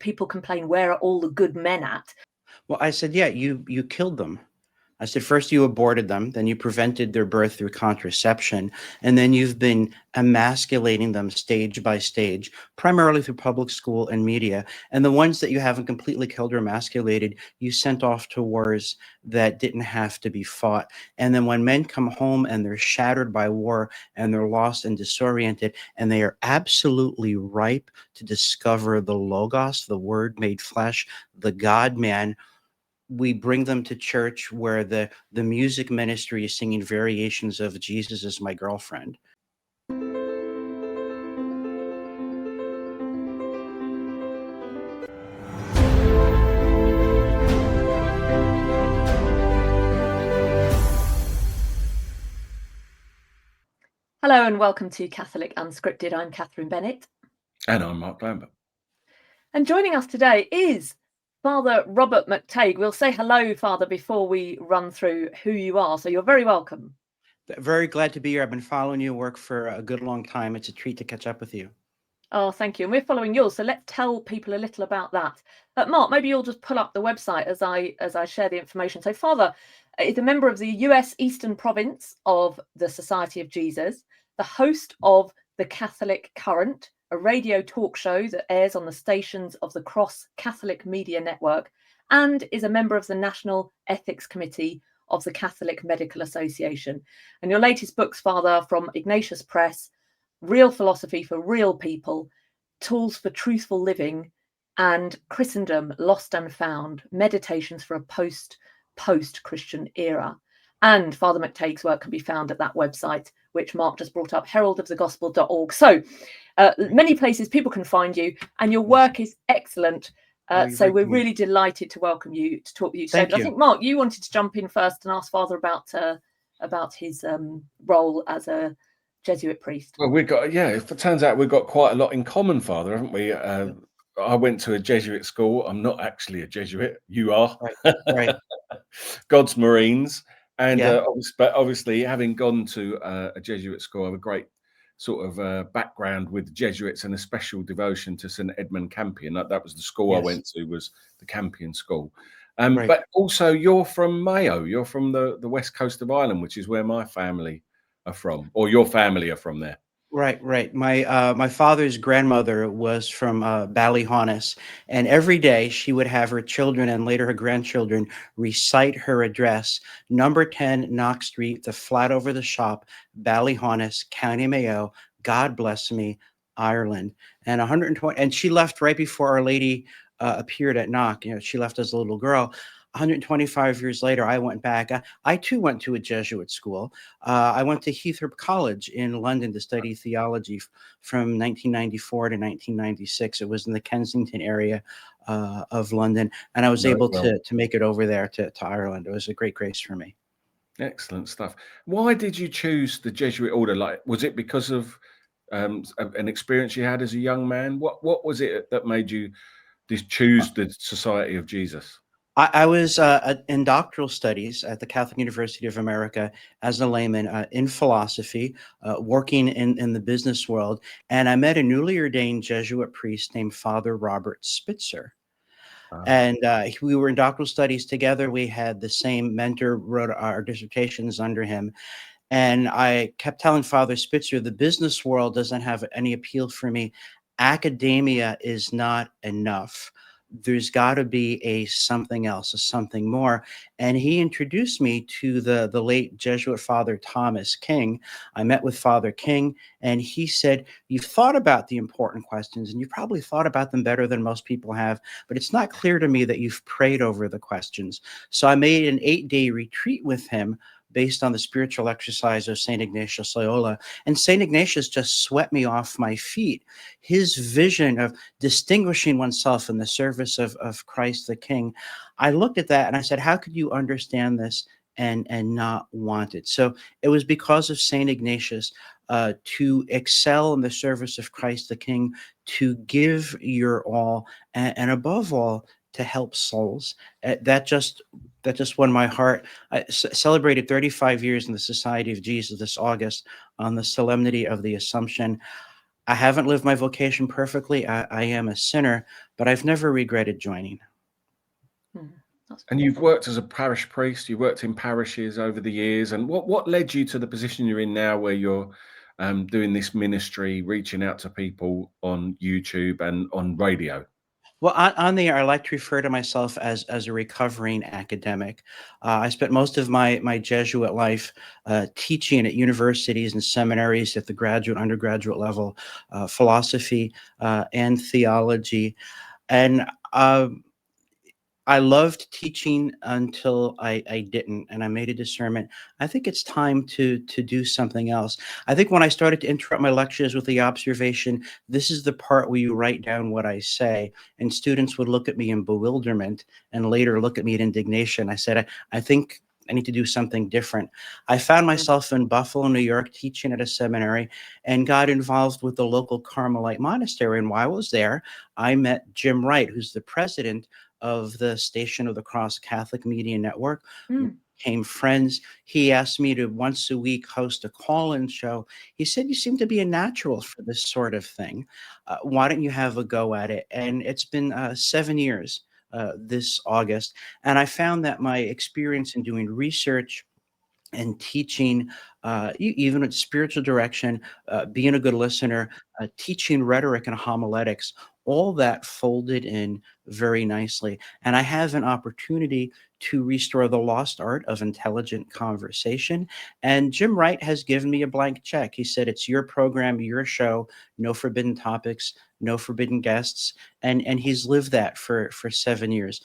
people complain, where are all the good men at? Well, I said, yeah, you killed them. I said, first you aborted them, then you prevented their birth through contraception, and then you've been emasculating them stage by stage, primarily through public school and media. And the ones that you haven't completely killed or emasculated, you sent off to wars that didn't have to be fought. And then when men come home and they're shattered by war and they're lost and disoriented, and they are absolutely ripe to discover the Logos, the Word made flesh, the God-man, we bring them to church where the music ministry is singing variations of Jesus is My Girlfriend. Hello and welcome to Catholic Unscripted. I'm Catherine Bennett. And I'm Mark Lambert. And joining us today is Father Robert McTeigue. We'll say hello, Father, before we run through who you are. So you're very welcome. Very glad to be here. I've been following your work for a good long time. It's a treat to catch up with you. Oh, thank you. And we're following yours. So let's tell people a little about that. Mark, maybe you'll just pull up the website as I share the information. So Father is a member of the US Eastern Province of the Society of Jesus, the host of The Catholic Current, a radio talk show that airs on the stations of the Cross Catholic Media Network, and is a member of the National Ethics Committee of the Catholic Medical Association. And your latest books, Father, from Ignatius Press, Real Philosophy for Real People, Tools for Truthful Living, and Christendom Lost and Found, Meditations for a Post-Christian Era. And Father McTeigue's work can be found at that website, which Mark just brought up, heraldofthegospel.org. So many places people can find you, and your work is excellent. So we're really delighted to welcome you to talk with you today. But I think, Mark, you wanted to jump in first and ask Father about his role as a Jesuit priest. Well, it turns out we've got quite a lot in common, Father, haven't we? I went to a Jesuit school. I'm not actually a Jesuit. You are. Right. God's Marines. And obviously, having gone to a Jesuit school, I have a great sort of background with Jesuits and a special devotion to St. Edmund Campion. That was the school I went to, was the Campion School. But also, you're from Mayo. You're from the west coast of Ireland, which is where my family are from, or your family are from there. Right. My father's grandmother was from Ballyhonus, and every day she would have her children and later her grandchildren recite her address, number 10 Knox Street, the flat over the shop, Ballyhonus, County Mayo. God bless me, Ireland. And 120. And she left right before Our Lady appeared at Knock. She left as a little girl. 125 years later, I went back. I too went to a Jesuit school. I went to Heathrow College in London to study theology from 1994 to 1996. It was in the Kensington area of London, and I was able to make it over there to Ireland. It was a great grace for me. Excellent stuff. Why did you choose the Jesuit order? Was it because of an experience you had as a young man? What was it that made you choose the Society of Jesus? I was in doctoral studies at the Catholic University of America as a layman in philosophy, working in the business world. And I met a newly ordained Jesuit priest named Father Robert Spitzer. And we were in doctoral studies together. We had the same mentor, wrote our dissertations under him. And I kept telling Father Spitzer, the business world doesn't have any appeal for me. Academia is not enough. There's got to be something else, a something more. And he introduced me to the late Jesuit Father Thomas King. I met with Father King, and he said, you've thought about the important questions, and you probably thought about them better than most people have, but it's not clear to me that you've prayed over the questions. So I made an 8-day retreat with him based on the spiritual exercise of St. Ignatius Loyola. And St. Ignatius just swept me off my feet. His vision of distinguishing oneself in the service of Christ the King, I looked at that and I said, how could you understand this and not want it? So it was because of St. Ignatius to excel in the service of Christ the King, to give your all, and above all, to help souls. That just won my heart. I celebrated 35 years in the Society of Jesus this August on the Solemnity of the Assumption. I haven't lived my vocation perfectly. I am a sinner, but I've never regretted joining. And you've worked as a parish priest, you worked in parishes over the years. And what led you to the position you're in now, where you're doing this ministry, reaching out to people on YouTube and on radio? Well, on the air, I like to refer to myself as a recovering academic. I spent most of my Jesuit life teaching at universities and seminaries at the graduate, undergraduate level, philosophy and theology. And I loved teaching until I didn't, and I made a discernment. I think it's time to do something else. I think when I started to interrupt my lectures with the observation, this is the part where you write down what I say, and students would look at me in bewilderment and later look at me in indignation. I said, I think I need to do something different. I found myself in Buffalo, New York, teaching at a seminary, and got involved with the local Carmelite monastery. And while I was there, I met Jim Wright, who's the president of the Station of the Cross Catholic Media Network. We became friends. He asked me to once a week host a call-in show. He said, "You seem to be a natural for this sort of thing. Why don't you have a go at it?" And it's been 7 years this August. And I found that my experience in doing research and teaching, even with spiritual direction, being a good listener, teaching rhetoric and homiletics, all that folded in very nicely. And I have an opportunity to restore the lost art of intelligent conversation. And Jim Wright has given me a blank check. He said, "It's your program, your show, no forbidden topics, no forbidden guests." And he's lived that for 7 years.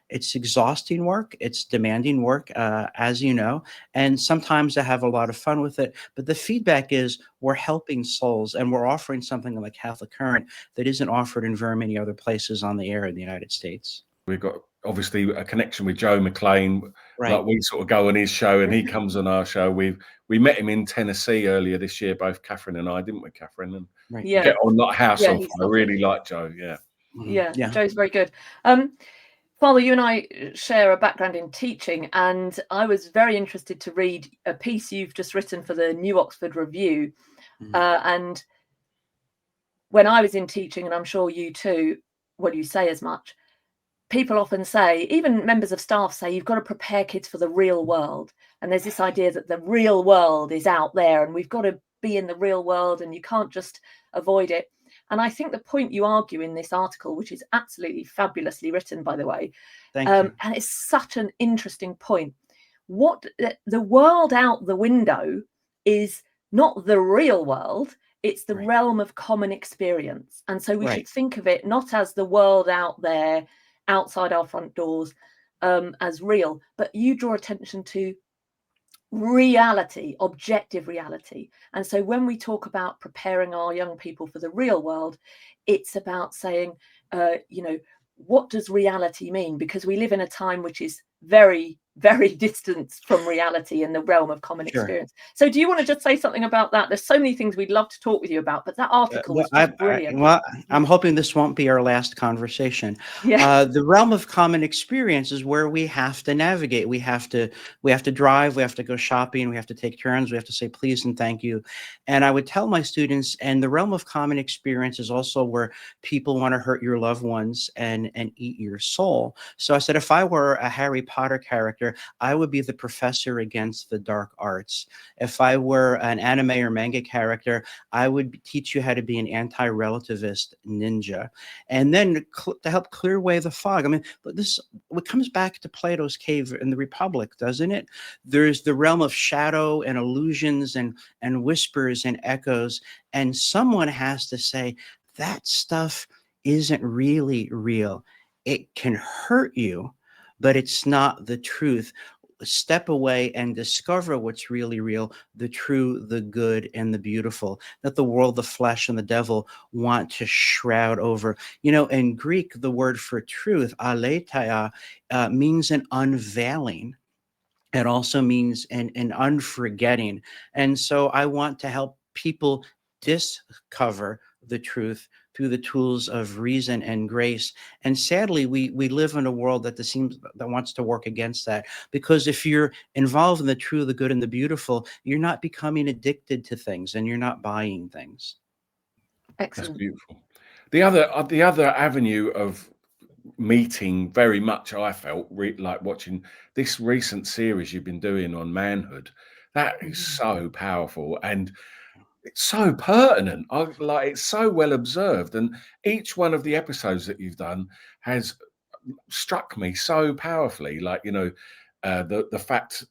It's exhausting work. It's demanding work, as you know. And sometimes I have a lot of fun with it. But the feedback is we're helping souls, and we're offering something on the Catholic Current that isn't offered in very many other places on the air in the United States. We've got obviously a connection with Joe McLean. Right. Like, we sort of go on his show and he comes on our show. We met him in Tennessee earlier this year, both Catherine and I, didn't we, Catherine? And Right. Yeah. get on like house Yeah, on he's fire. I lovely. really like Joe. Yeah. Yeah, Yeah. Joe's very good. Father, you and I share a background in teaching, and I was very interested to read a piece you've just written for the New Oxford Review. And when I was in teaching, and I'm sure you too, well, you say as much, people often say, even members of staff say, you've got to prepare kids for the real world. And there's this idea that the real world is out there and we've got to be in the real world and you can't just avoid it. And I think the point you argue in this article, which is absolutely fabulously written, by the way, Thank you. and it's such an interesting point. What the world out the window is not the real world. It's the realm of common experience. And so we should think of it not as the world out there, outside our front doors, as real, but you draw attention to reality, objective reality. And so when we talk about preparing our young people for the real world, it's about saying, what does reality mean? Because we live in a time which is very, very distant from reality in the realm of common experience. So do you want to just say something about that? There's so many things we'd love to talk with you about, but that article was just brilliant. I'm hoping this won't be our last conversation. Yeah. The realm of common experience is where we have to navigate. We have to drive, we have to go shopping, we have to take turns, we have to say please and thank you. And I would tell my students, and the realm of common experience is also where people want to hurt your loved ones and eat your soul. So I said, if I were a Harry Potter character, I would be the professor against the dark arts. If I were an anime or manga character, I would teach you how to be an anti-relativist ninja. And then to help clear away the fog. I mean, it comes back to Plato's cave in the Republic, doesn't it? There's the realm of shadow and illusions and whispers and echoes. And someone has to say, that stuff isn't really real. It can hurt you, but it's not the truth. Step away and discover what's really real, the true, the good, and the beautiful, that the world, the flesh, and the devil want to shroud over. You know, in Greek, the word for truth, aletheia, means an unveiling. It also means an unforgetting. And so I want to help people discover the truth through the tools of reason and grace. And sadly, we live in a world that wants to work against that. Because if you're involved in the true, the good, and the beautiful, you're not becoming addicted to things and you're not buying things. That's Excellent. beautiful. The other avenue of meeting, very much I felt like watching this recent series you've been doing on manhood. That is so powerful, and it's so pertinent. It's so well observed, and each one of the episodes that you've done has struck me so powerfully. Like, the fact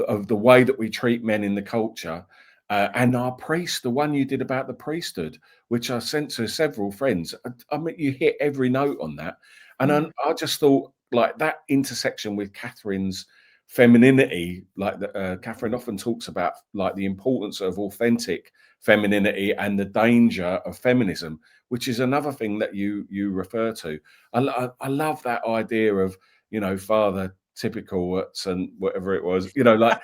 of the way that we treat men in the culture, and our priest, the one you did about the priesthood, which I sent to several friends. I mean, you hit every note on that, and I just thought, like, that intersection with Catherine's femininity, like Catherine often talks about, like, the importance of authentic femininity and the danger of feminism, which is another thing that you refer to. I love that idea of, father typical at and whatever it was, like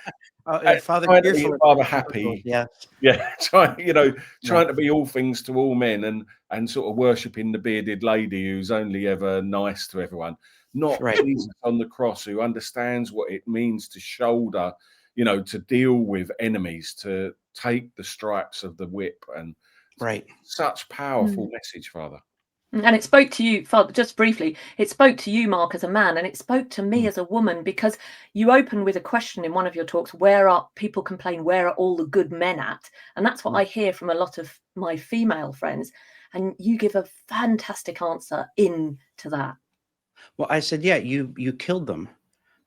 Father trying to be Cheerful, father typical, happy. yes. Yeah, trying Yeah, to be all things to all men, and sort of worshipping the bearded lady who's only ever nice to everyone, not right, Jesus on the cross, who understands what it means to shoulder, to deal with enemies, to take the stripes of the whip, and right. such powerful message, Father. And it spoke to you, Father, just briefly, it spoke to you, Mark, as a man, and it spoke to me as a woman, because you open with a question in one of your talks: where are people complain, where are all the good men at? And that's what I hear from a lot of my female friends. And you give a fantastic answer into that. Well, I said, yeah, you killed them.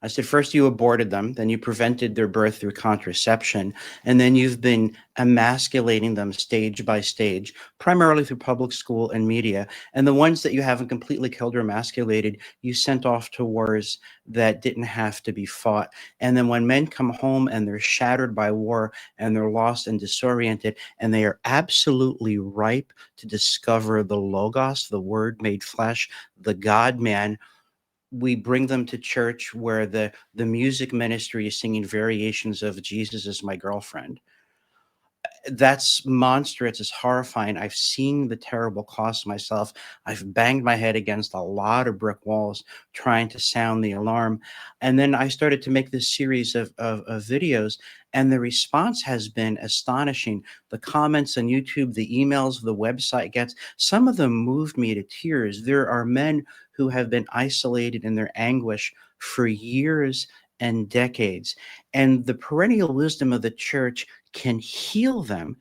I said, first you aborted them, then you prevented their birth through contraception, and then you've been emasculating them stage by stage, primarily through public school and media. And the ones that you haven't completely killed or emasculated, you sent off to wars that didn't have to be fought. And then when men come home and they're shattered by war and they're lost and disoriented, and they are absolutely ripe to discover the Logos, the Word made flesh, the God-man, we bring them to church where the music ministry is singing variations of Jesus is my girlfriend. That's monstrous. It's horrifying. I've seen the terrible cost myself. I've banged my head against a lot of brick walls trying to sound the alarm. And then I started to make this series of videos, and the response has been astonishing. The comments on YouTube, the emails the website gets, some of them moved me to tears. There are men who have been isolated in their anguish for years and decades. And the perennial wisdom of the church can heal them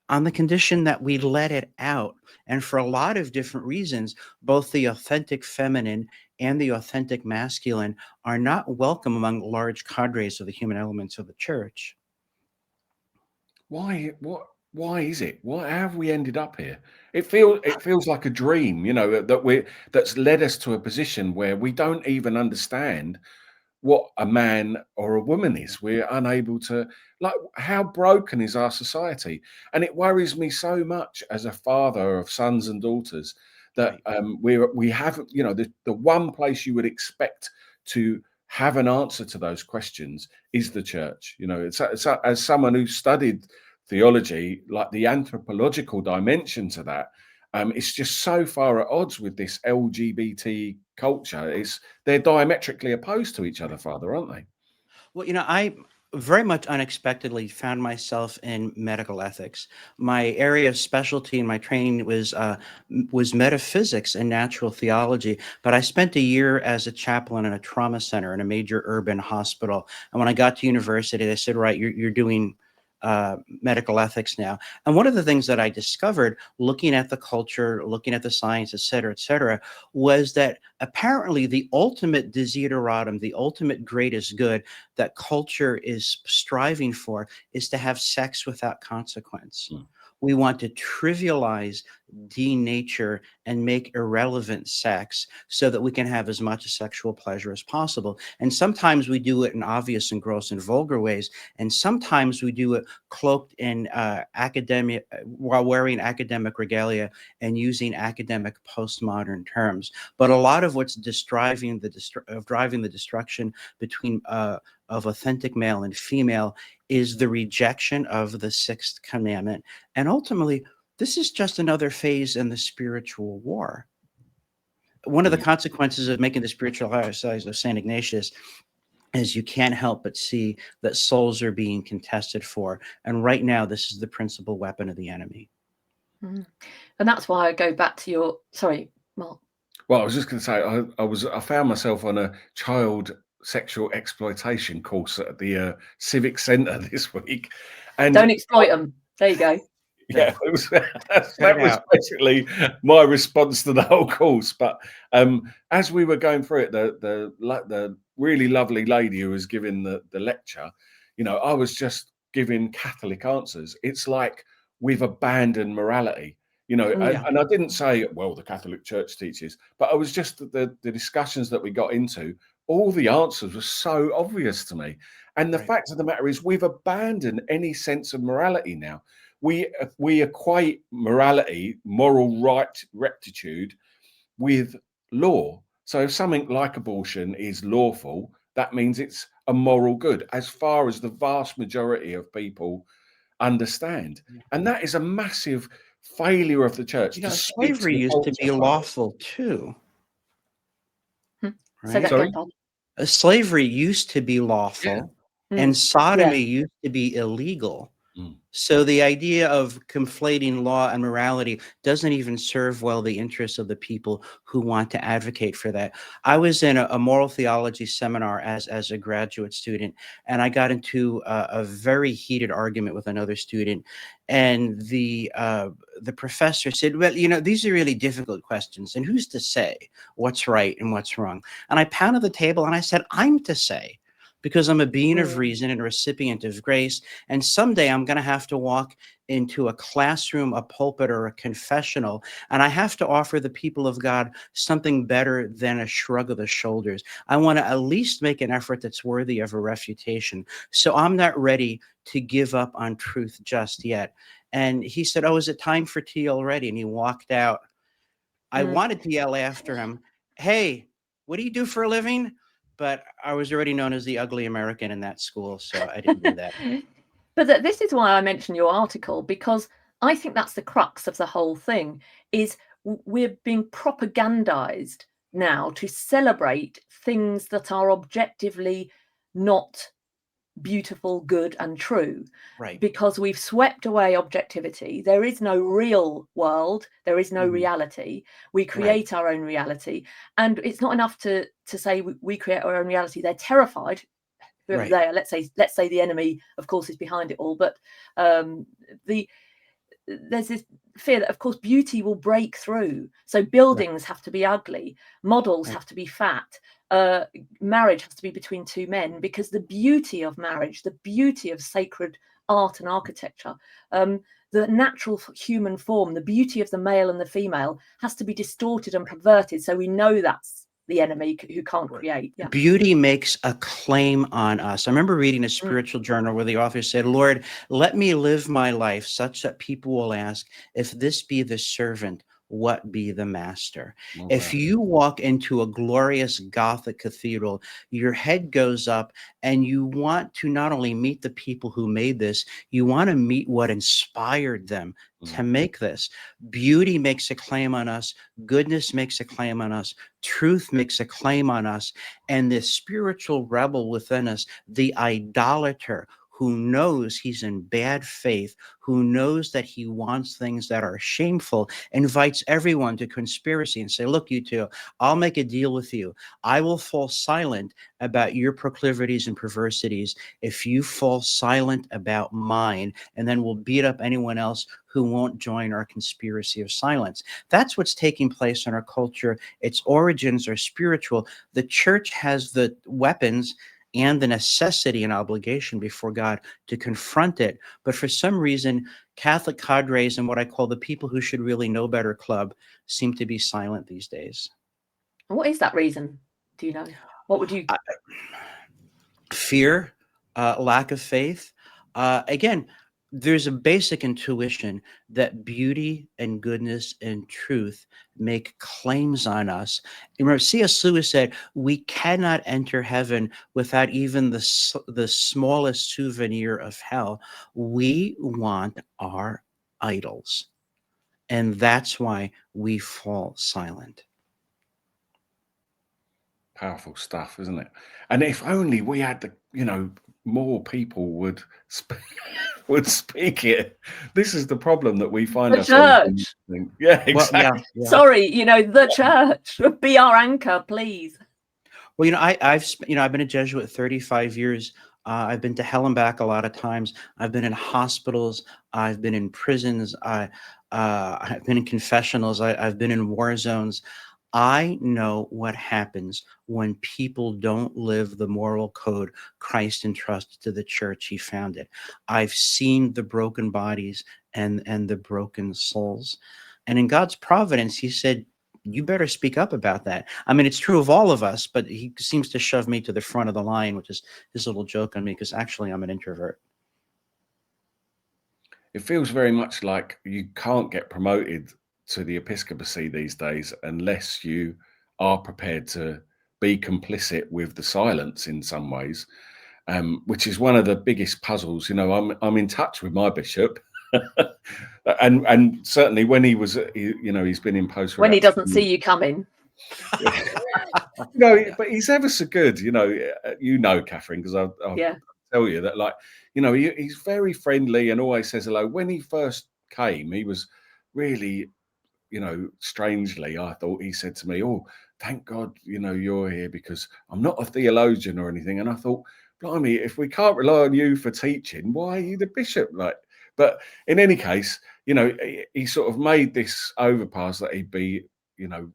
on the condition that we let it out. And for a lot of different reasons, both the authentic feminine and the authentic masculine are not welcome among large cadres of the human elements of the church. Why is it? How have we ended up here? It feels like a dream, that's led us to a position where we don't even understand what a man or a woman is. We're unable to, like, how broken is our society? And it worries me so much as a father of sons and daughters that Right. we haven't, the one place you would expect to have an answer to those questions is the church. It's as someone who studied theology, like, the anthropological dimension to that, it's just so far at odds with this LGBT culture. They're diametrically opposed to each other, Father, aren't they? Well, I very much unexpectedly found myself in medical ethics. My area of specialty in my training was metaphysics and natural theology, but I spent a year as a chaplain in a trauma center in a major urban hospital. And when I got to university, they said, right, you're doing medical ethics now. And one of the things that I discovered, looking at the culture, looking at the science, et cetera, was that apparently the ultimate desideratum, the ultimate greatest good that culture is striving for, is to have sex without consequence. Mm. We want to trivialize, denature, and make irrelevant sex so that we can have as much sexual pleasure as possible. And sometimes we do it in obvious and gross and vulgar ways. And sometimes we do it cloaked in academic, while wearing academic regalia and using academic postmodern terms. But a lot of what's driving the destruction between of authentic male and female is the rejection of the sixth commandment. And ultimately, this is just another phase in the spiritual war. One of the Yeah. consequences of making the spiritual exercise of St. Ignatius is you can't help but see that souls are being contested for. And right now, this is the principal weapon of the enemy. Mm. And that's why I go back to your, sorry, Mark. Well, I was just going to say, I found myself on a child sexual exploitation course at the Civic Centre this week, and Don't exploit them. There you go. yeah, it was that Cut it was out. basically my response to the whole course. But as we were going through it, the really lovely lady who was giving the lecture, you know, I was just giving Catholic answers. It's like we've abandoned morality, you know, Mm. and I didn't say, well, the Catholic Church teaches, but I was just the discussions that we got into. All the answers were so obvious to me, and the Right. fact of the matter is, we've abandoned any sense of morality now. We equate morality, moral rectitude, with law. So if something like abortion is lawful, that means it's a moral good, as far as the vast majority of people understand. Yeah. And that is a massive failure of the church You to know, speak to slavery the used to be culture. lawful too, Say that right? Sorry? again, Bob. Slavery used to be Yeah. lawful, and Mm. sodomy Yeah. used to be illegal. Mm. So the idea of conflating law and morality doesn't even serve well the interests of the people who want to advocate for that. I was in a moral theology seminar as a graduate student, and I got into a very heated argument with another student. And the professor said, "Well, you know, these are really difficult questions, and who's to say what's right and what's wrong?" And I pounded the table and I said, "I'm to say." Because I'm a being of Mm. reason and a recipient of grace. And someday I'm going to have to walk into a classroom, a pulpit, or a confessional, and I have to offer the people of God something better than a shrug of the shoulders. I want to at least make an effort that's worthy of a refutation. So I'm not ready to give up on truth just yet. And he said, "Oh, is it time for tea already?" And he walked out. I Mm. wanted to yell after him, "Hey, what do you do for a living?" But I was already known as the ugly American in that school, so I didn't do that. But this is why I mentioned your article, because I think that's the crux of the whole thing, is we're being propagandized now to celebrate things that are objectively not beautiful, good, and true, Right. because we've swept away objectivity. There is no real world. There is no Mhm. reality. We Right. create our own reality, and it's not enough to say we create our own reality. They're terrified. Whoever Right. they are, let's say the enemy, of course, is behind it all. But there's this fear that, of course, beauty will break through. So Right. buildings have to be ugly, models Right. have to be fat, marriage has to be between two men, because the beauty of marriage, the beauty of sacred art and architecture, the natural human form, the beauty of the male and the female has to be distorted and perverted. So we know that's the enemy who can't Right. create. Yeah. Beauty makes a claim on us. I remember reading a Mm. spiritual journal where the author said, "Lord, let me live my life such that people will ask, if this be the servant, what be the master?" Oh, If wow. you walk into a glorious Gothic cathedral, your head goes up and you want to not only meet the people who made this, you want to meet what inspired them to Mm. make this. Beauty makes a claim on us. Goodness makes a claim on us. Truth makes a claim on us. And this spiritual rebel within us, the idolater who knows he's in bad faith, who knows that he wants things that are shameful, invites everyone to conspiracy and say, "Look, you two, I'll make a deal with you. I will fall silent about your proclivities and perversities if you fall silent about mine, and then we'll beat up anyone else who won't join our conspiracy of silence." That's what's taking place in our culture. Its origins are spiritual. The church has the weapons and the necessity and obligation before God to confront it. But for some reason, Catholic cadres and what I call the people who should really know better club seem to be silent these days. What is that reason? Do you know? What would you? Fear, lack of faith. Again, there's a basic intuition that beauty and goodness and truth make claims on us. Remember, C.S. Lewis said, "We cannot enter heaven without even the smallest souvenir of hell." We want our idols, and that's why we fall silent. Powerful stuff, isn't it? And if only we had the, more people would would speak it. This is the problem that we find The ourselves in. church. Yeah, Well, exactly. yeah. Sorry, the church. Be our anchor, please. Well, I've been a Jesuit 35 years. I've been to hell and back a lot of times. I've been in hospitals. I've been in prisons. I've been in confessionals. I've been in war zones. I know what happens when people don't live the moral code Christ entrusted to the church he founded. I've seen the broken bodies and the broken souls. And in God's providence, he said, you better speak up about that. I mean, it's true of all of us, but he seems to shove me to the front of the line, which is his little joke on me, because actually I'm an introvert. It feels very much like you can't get promoted to the episcopacy these days unless you are prepared to be complicit with the silence in some ways, which is one of the biggest puzzles. I'm in touch with my bishop, and certainly when he was, he's been in post for When he about doesn't see you coming. but he's ever so good. Catherine, because I'll Yeah. tell you that, like, he's very friendly and always says hello. When he first came, he was really, strangely, I thought he said to me, "Oh, thank God, you're here, because I'm not a theologian or anything." And I thought, blimey, if we can't rely on you for teaching, why are you the bishop? But in any case, he sort of made this overpass that he'd be,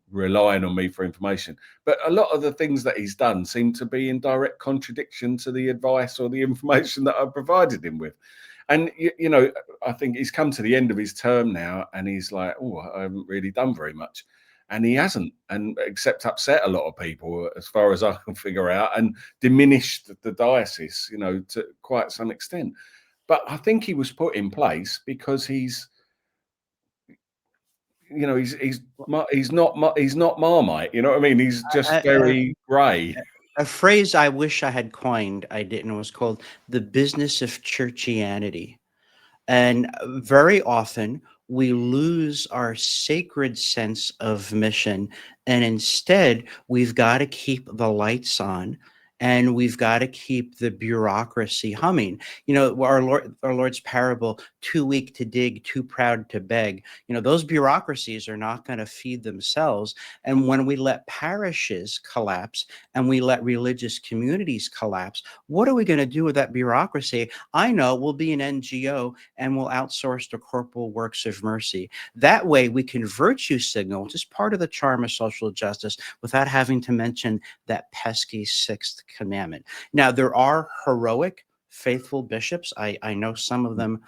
relying on me for information. But a lot of the things that he's done seem to be in direct contradiction to the advice or the information that I've provided him with. And, I think he's come to the end of his term now, and he's like, oh, I haven't really done very much. And he hasn't, and except upset a lot of people, as far as I can figure out, and diminished the diocese, to quite some extent. But I think he was put in place because he's not Marmite. You know what I mean? He's just very grey. A phrase I wish I had coined, I didn't, was called the business of churchianity. And very often we lose our sacred sense of mission. And instead, we've got to keep the lights on, and we've got to keep the bureaucracy humming. Our Lord's parable, too weak to dig, too proud to beg. Those bureaucracies are not going to feed themselves. And when we let parishes collapse and we let religious communities collapse, what are we going to do with that bureaucracy? I know we'll be an NGO and we'll outsource the corporal works of mercy. That way we can virtue signal, which is part of the charm of social justice, without having to mention that pesky sixth commandment. Now, there are heroic, faithful bishops. I know some of them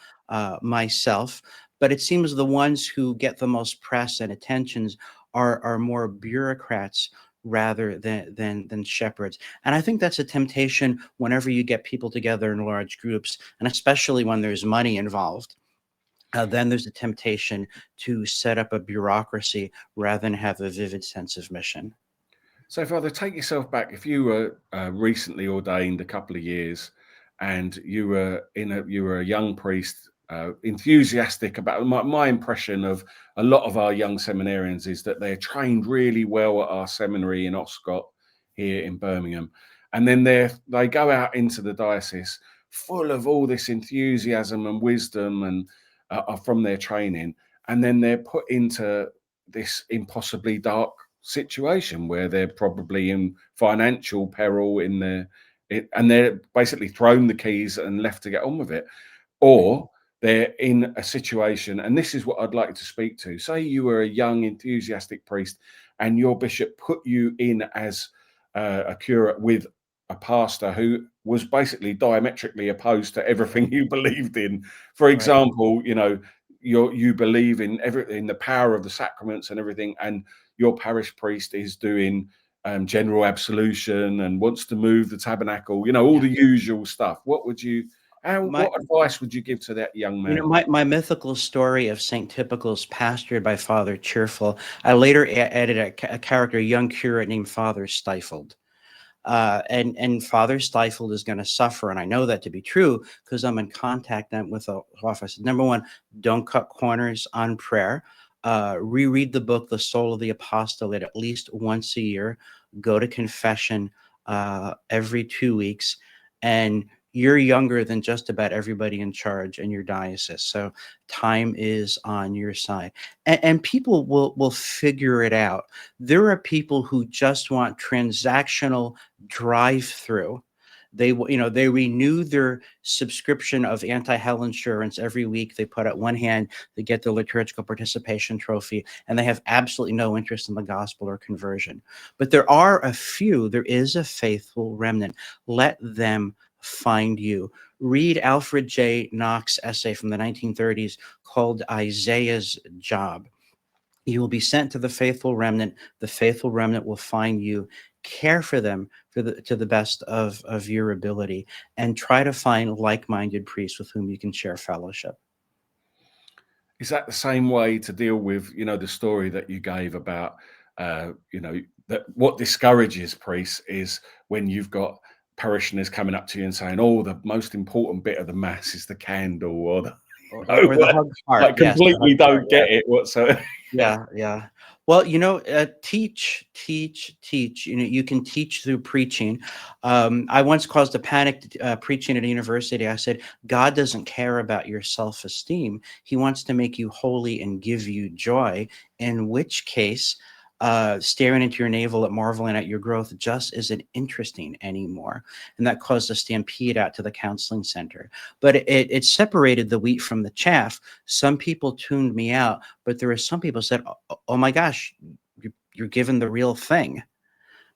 myself, but it seems the ones who get the most press and attentions are more bureaucrats rather than shepherds. And I think that's a temptation whenever you get people together in large groups, and especially when there's money involved. Then there's a temptation to set up a bureaucracy rather than have a vivid sense of mission. So, Father, take yourself back. If you were recently ordained a couple of years, and you were a young priest, enthusiastic about my impression of a lot of our young seminarians is that they're trained really well at our seminary in Oscott here in Birmingham, and then they go out into the diocese full of all this enthusiasm and wisdom and from their training, and then they're put into this impossibly dark situation where they're probably in financial peril and they're basically thrown the keys and left to get on with it. Or they're in a situation, and this is what I'd like to speak to. Say you were a young, enthusiastic priest and your bishop put you in as a curate with a pastor who was basically diametrically opposed to everything you believed in. For example, you believe in everything, the power of the sacraments and everything, and your parish priest is doing general absolution and wants to move the tabernacle, all the usual stuff. What advice would you give to that young man? My mythical story of St. Typical's, pastored by Father Cheerful, I later added a character, a young curate named Father Stifled. And Father Stifled is going to suffer. And I know that to be true because I'm in contact with the office. Number one, don't cut corners on prayer. Reread the book, The Soul of the Apostolate, at least once a year. Go to confession every 2 weeks, and you're younger than just about everybody in charge in your diocese. So time is on your side. And people will figure it out. There are people who just want transactional drive-through. They renew their subscription of anti-hell insurance every week. They put out one hand, they get the liturgical participation trophy, and they have absolutely no interest in the gospel or conversion. But there is a faithful remnant. Let them find you. Read Alfred J. Knox's essay from the 1930s called Isaiah's Job. You will be sent to the faithful remnant. The faithful remnant will find you. Care for them to the best of your ability, and try to find like-minded priests with whom you can share fellowship. Is that the same way to deal with, the story that you gave about, that what discourages priests is when you've got parishioners coming up to you and saying, "Oh, the most important bit of the mass is the candle," or the, or the hug heart. like completely don't get it whatsoever. Yeah. Well, teach. You can teach through preaching. I once caused a panic preaching at a university. I said, God doesn't care about your self-esteem. He wants to make you holy and give you joy, in which case, staring into your navel at marveling at your growth just isn't interesting anymore. And that caused a stampede out to the counseling center. But it separated the wheat from the chaff. Some people tuned me out, but there were some people who said, oh my gosh, you're given the real thing. I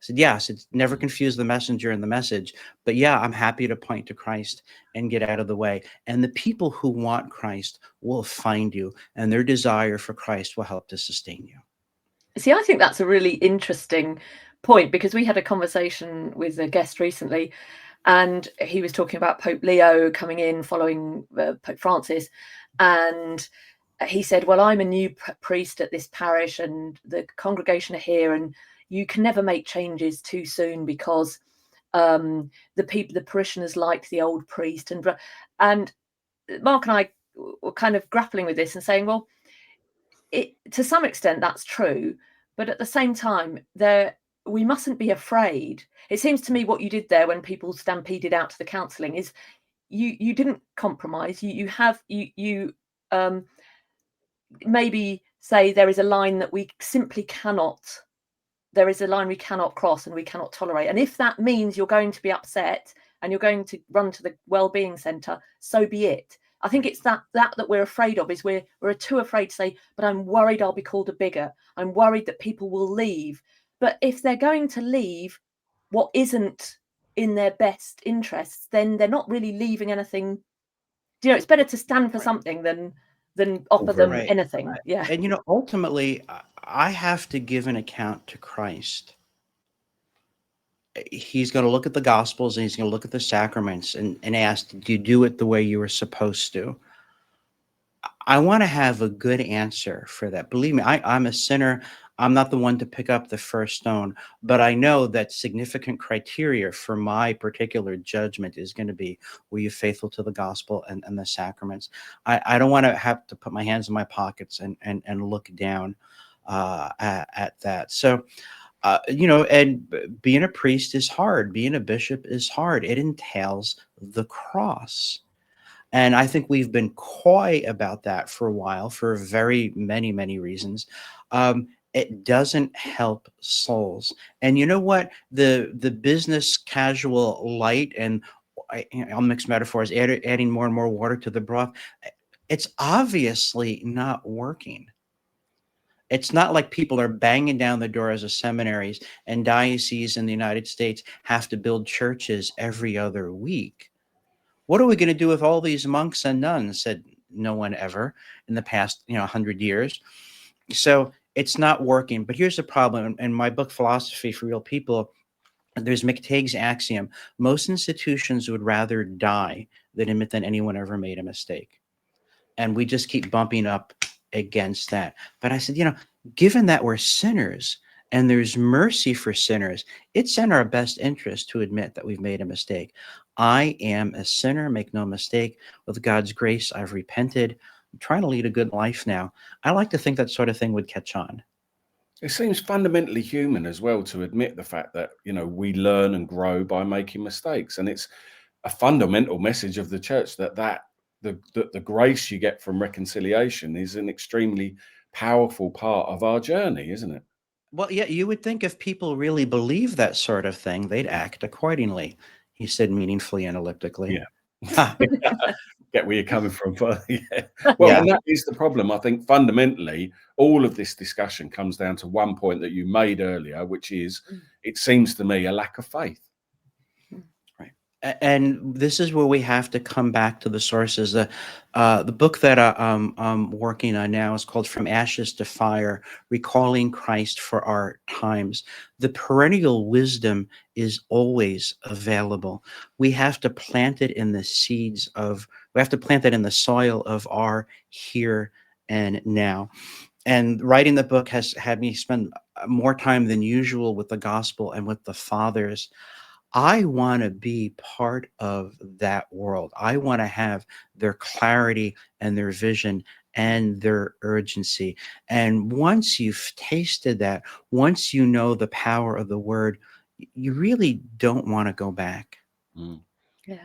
said, yes, it's never confuse the messenger and the message. But yeah, I'm happy to point to Christ and get out of the way. And the people who want Christ will find you, and their desire for Christ will help to sustain you. See, I think that's a really interesting point, because we had a conversation with a guest recently, and he was talking about Pope Leo coming in following Pope Francis. And he said, well, I'm a new priest at this parish and the congregation are here, and you can never make changes too soon because the parishioners liked the old priest. And Mark and I were kind of grappling with this and saying, well, to some extent that's true, but at the same time, we mustn't be afraid. It seems to me what you did there when people stampeded out to the counselling is you didn't compromise. You maybe say there is a line that we simply cannot. There is a line we cannot cross and we cannot tolerate. And if that means you're going to be upset and you're going to run to the wellbeing centre, so be it. I think it's that we're afraid of, is we're too afraid to say, but I'm worried I'll be called a bigot. I'm worried that people will leave. But if they're going to leave what isn't in their best interests, then they're not really leaving anything. It's better to stand for something than offer them anything. Yeah. And ultimately, I have to give an account to Christ. He's going to look at the Gospels and he's going to look at the sacraments and ask, do you do it the way you were supposed to? I want to have a good answer for that. Believe me, I'm a sinner. I'm not the one to pick up the first stone, but I know that significant criteria for my particular judgment is going to be, were you faithful to the gospel and the sacraments? I don't want to have to put my hands in my pockets and look down at that. So, and being a priest is hard. Being a bishop is hard. It entails the cross. And I think we've been coy about that for a while for very many reasons. It doesn't help souls. And you know what? The business casual light, and I'll mix metaphors, adding more and more water to the broth, it's obviously not working. It's not like people are banging down the doors of seminaries and dioceses in the United States have to build churches every other week. What are we going to do with all these monks and nuns? Said no one ever in the past, 100 years. So it's not working. But here's the problem. In my book, Philosophy for Real People, there's McTeigue's axiom. Most institutions would rather die than admit that anyone ever made a mistake. And we just keep bumping up against that. But I said, given that we're sinners and there's mercy for sinners, it's in our best interest to admit that we've made a mistake. I am a sinner, make no mistake. With God's grace, I've repented. I'm trying to lead a good life now. I like to think that sort of thing would catch on. It seems fundamentally human as well to admit the fact that, we learn and grow by making mistakes. And it's a fundamental message of the church, that the grace you get from reconciliation is an extremely powerful part of our journey, isn't it? Well, yeah, you would think if people really believe that sort of thing, they'd act accordingly. He said meaningfully and elliptically. Yeah. Get where you're coming from. Yeah. Well, Yeah. and that is the problem. I think fundamentally, all of this discussion comes down to one point that you made earlier, which is, it seems to me, a lack of faith. And this is where we have to come back to the sources. The book that I'm working on now is called From Ashes to Fire, Recalling Christ for Our Times. The perennial wisdom is always available. We have to plant it in the seeds of, we have to plant it in the soil of our here and now. And writing the book has had me spend more time than usual with the gospel and with the fathers. I want to be part of that world. I want to have their clarity and their vision and their urgency. And once you've tasted that, once you know the power of the word, you really don't want to go back. Yeah.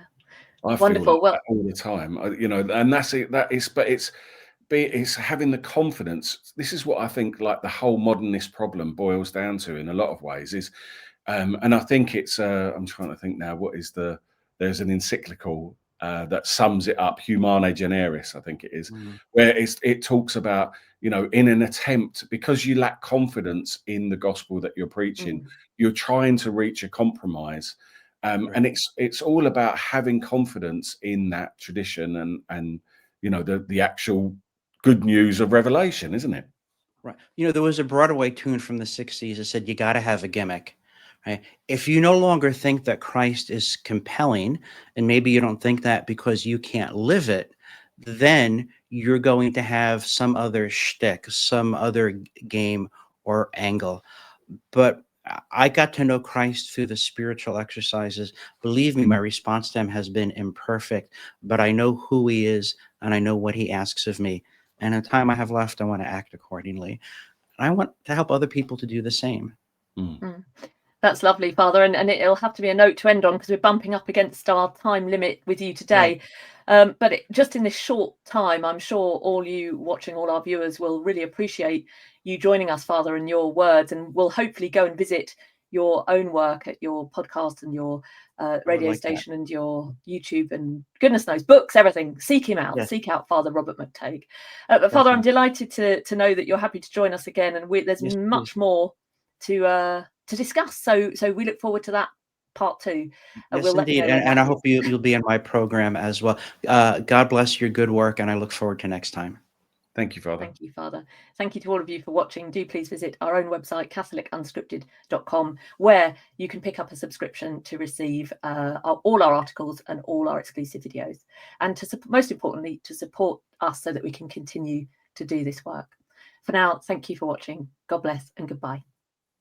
I Wonderful. feel that all the time, you know, and that's it. That is, but it's having the confidence. This is what I think, like, the whole modernist problem boils down to in a lot of ways is, and I think it's, I'm trying to think now, there's an encyclical that sums it up, Humane Generis, I think it is, where it talks about, you know, in an attempt, because you lack confidence in the gospel that you're preaching, you're trying to reach a compromise. And it's all about having confidence in that tradition and you know, the actual good news of Revelation, isn't it? Right. You know, there was a Broadway tune from the 60s that said, you got to have a gimmick. Right? If you no longer think that Christ is compelling, and maybe you don't think that because you can't live it, then you're going to have some other shtick, some other game or angle. But I got to know Christ through the spiritual exercises. Believe me, my response to him has been imperfect, but I know who he is and I know what he asks of me. And in the time I have left, I want to act accordingly. And I want to help other people to do the same. That's lovely, Father. And it'll have to be a note to end on, because we're bumping up against our time limit with you today. Right. But just in this short time, I'm sure all you watching, all our viewers, will really appreciate you joining us, Father, and your words, and will hopefully go and visit your own work at your podcast and your radio station and your YouTube, and goodness knows, books, everything. Seek him out. Yes. Seek out Father Robert McTeigue. But Father, I'm delighted to know that you're happy to join us again, and there's much more to discuss. So we look forward to that part 2. Yes, we'll indeed. And I hope you'll be in my program as well. God bless your good work, and I look forward to next time. Thank you, Father. Thank you, Father. Thank you to all of you for watching. Do please visit our own website, catholicunscripted.com, where you can pick up a subscription to receive all our articles and all our exclusive videos, and most importantly, to support us so that we can continue to do this work. For now, thank you for watching. God bless and goodbye.